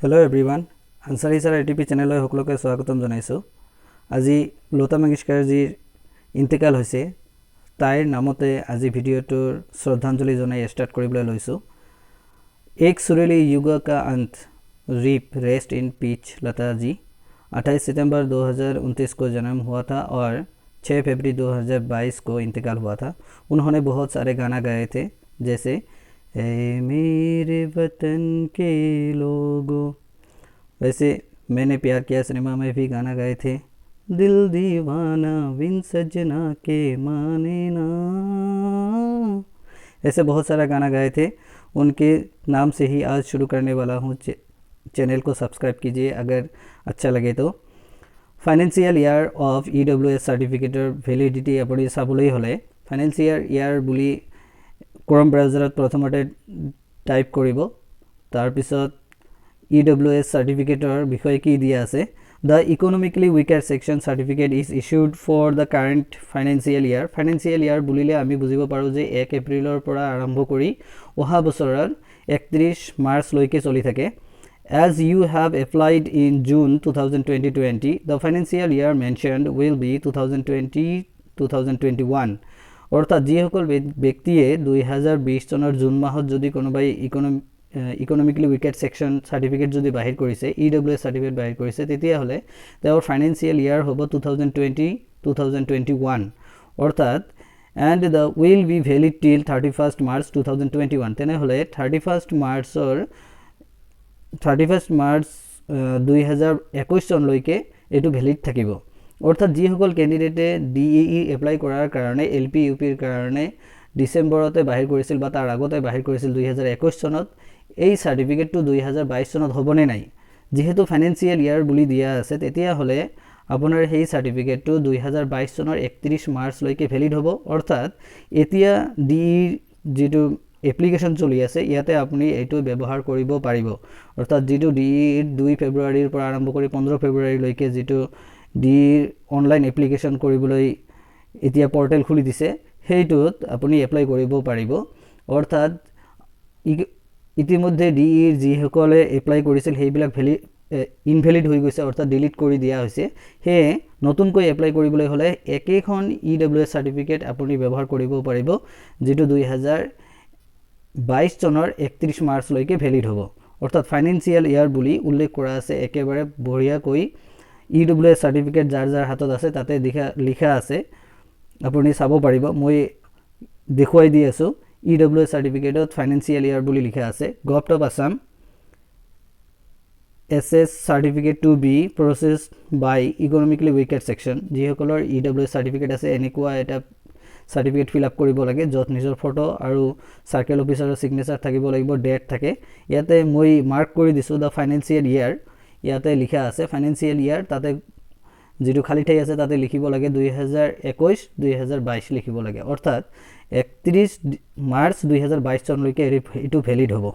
Hello everyone Ansari sir ATP channel सकलोके स्वागतम जनाइছো আজি লতা মঙ্গেশকাৰ জীৰ ইন্তেকাল হৈছে তাইৰ নামতে আজি ভিডিঅ'টোৰ শ্ৰদ্ধাঞ্জলি জনাই ষ্টাৰ্ট কৰিবলৈ লৈছো एक सुरीली युग का अंत reap rest in peach Lata ji 28 सितंबर 2029 को जन्म हुआ था और 6 फरवरी 2022 को इंतकाल हुआ था। उन्होंने बहुत सारे गाना गाए थे जैसे ए मेरे वतन के लोगों, वैसे मैंने प्यार किया सिनेमा में भी गाना गाए थे, दिल दीवाना बिन सजना के माने ना, ऐसे बहुत सारा गाना गाए थे। उनके नाम से ही आज शुरू करने वाला हूँ। चैनल को सब्सक्राइब कीजिए अगर अच्छा लगे तो। फाइनेंशियल ईयर ऑफ EWS सर्टिफिकेटर भैलिडिटी अपनी चाबले हले फाइनेंशियल ईयर बुली क्रोम ब्राउजारत प्रथमते टाइप करिब, तार पिছত EWS सर्टिफिकेटर विषय की दिया आछे। The economically weaker section certificate is issued for the current financial year. Financial year बुलिले आमी बुझिब पारो जे 1 एप्रिलर পৰা आरम्भ কৰি অহা বছৰৰ 31 মাৰ্চ লৈকে চলি থাকে। As you have applied in June 2020, the financial year mentioned will be 2020-2021. অৰ্থাৎ যিসকল ব্যক্তিয়ে 2020 চনৰ জুন মাহত যদি কোনোবাই ইকোনমিক্যালি উইকেট সেকশন সাৰ্টিফিকেট যদি বাহিৰ কৰিছে, EWS সাৰ্টিফিকেট বাহিৰ কৰিছে, তেতিয়া হলে তেওঁৰ ফাইনান্সিয়াল ইয়াৰ হ'ব 2020-2021 অৰ্থাৎ and the will be valid till 31st March 2021। তেনে হলে 31st মাৰ্চ 2021 চনলৈকে এটো ভ্যালিড থাকিব। অৰ্থাৎ যিসকল ক্যান্ডিডেটে DEE এপ্লাই কৰাৰ কাৰণে LP UPৰ কাৰণে ডিসেম্বৰতে বাহিৰ কৰিছিল বা তাৰ আগতে বাহিৰ কৰিছিল 2021 চনত, এই সাৰ্টিফিকেটটো 2022 চনত হ'বনে নাই, যেহেতু ফাইনান্সিয়াল ইয়াৰ বুলি দিয়া আছে তেতিয়া হলে আপোনাৰ সেই সাৰ্টিফিকেটটো 2022 চনৰ 31 মাৰ্চ লৈকে ভ্যালিড হ'ব। অৰ্থাৎ এতিয়া DEE যেটো এপ্লিকেশন চলি আছে ইয়াতে আপুনি এইটো ব্যৱহাৰ কৰিব পাৰিব। অৰ্থাৎ যেটো DEE 2 ফেব্ৰুৱাৰীৰ পৰা আৰম্ভ কৰি 15 ফেব্ৰুৱাৰী লৈকে যেটো DEE অনলাইন এপ্লিকেশন কৰিবলৈ এতিয়া পোৰ্টেল খুলি দিছে, সেইটোত আপুনি এপ্লাই কৰিব পাৰিব। অৰ্থাৎ ইতিমধ্যে DEE যিসকলে এপ্লাই কৰিছিল সেইবিলাক ইনভ্যালিড হৈ গৈছে, অৰ্থাৎ ডিলিট কৰি দিয়া হৈছে। হে নতুনকৈ এপ্লাই কৰিবলৈ হলে একেখন EWS সাৰ্টিফিকেট আপুনি ব্যৱহাৰ কৰিব পাৰিব, যেটো 2022 চনৰ 31 মাৰ্চ লৈকে ভ্যালিড হ'ব। অৰ্থাৎ ফাইনান্সিয়াল ইয়াৰ বুলি উল্লেখ কৰা আছে একেবাৰে বঢ়িয়াকৈ। EWS সাৰ্টিফিকেট যাৰ যাৰ হাতত আছে তাতে লিখা আছে, আপুনি চাব পাৰিব। মই দেখুৱাই দি আছো। EWS সাৰ্টিফিকেটত ফাইনান্সিয়াল ইয়াৰ বুলি লিখা আছে government of Assam SS certificate to be processed by economically weaker section। যিসকলৰ EWS সাৰ্টিফিকেট আছে এনেকুৱা এটা সাৰ্টিফিকেট ফিল আপ কৰিব লাগে যত নিজৰ ফটো আৰু সাৰ্কেল অফিচাৰৰ সিগনেচাৰ থাকিব লাগিব, ডেট থাকে। ইয়াতে মই মাৰ্ক কৰি দিছো দা ফাইনান্সিয়াল ইয়াৰ, ইয়াতে লিখা আছে ফাইনান্সিয়াল ইয়াৰ, তাতে যেটো খালি ঠাই আছে তাতে লিখিব লাগে 2021-2022 লিখিব লাগে। অৰ্থাৎ 31 মাৰ্চ 2022 চনলৈকে এটো ভ্যালিড হ'ব।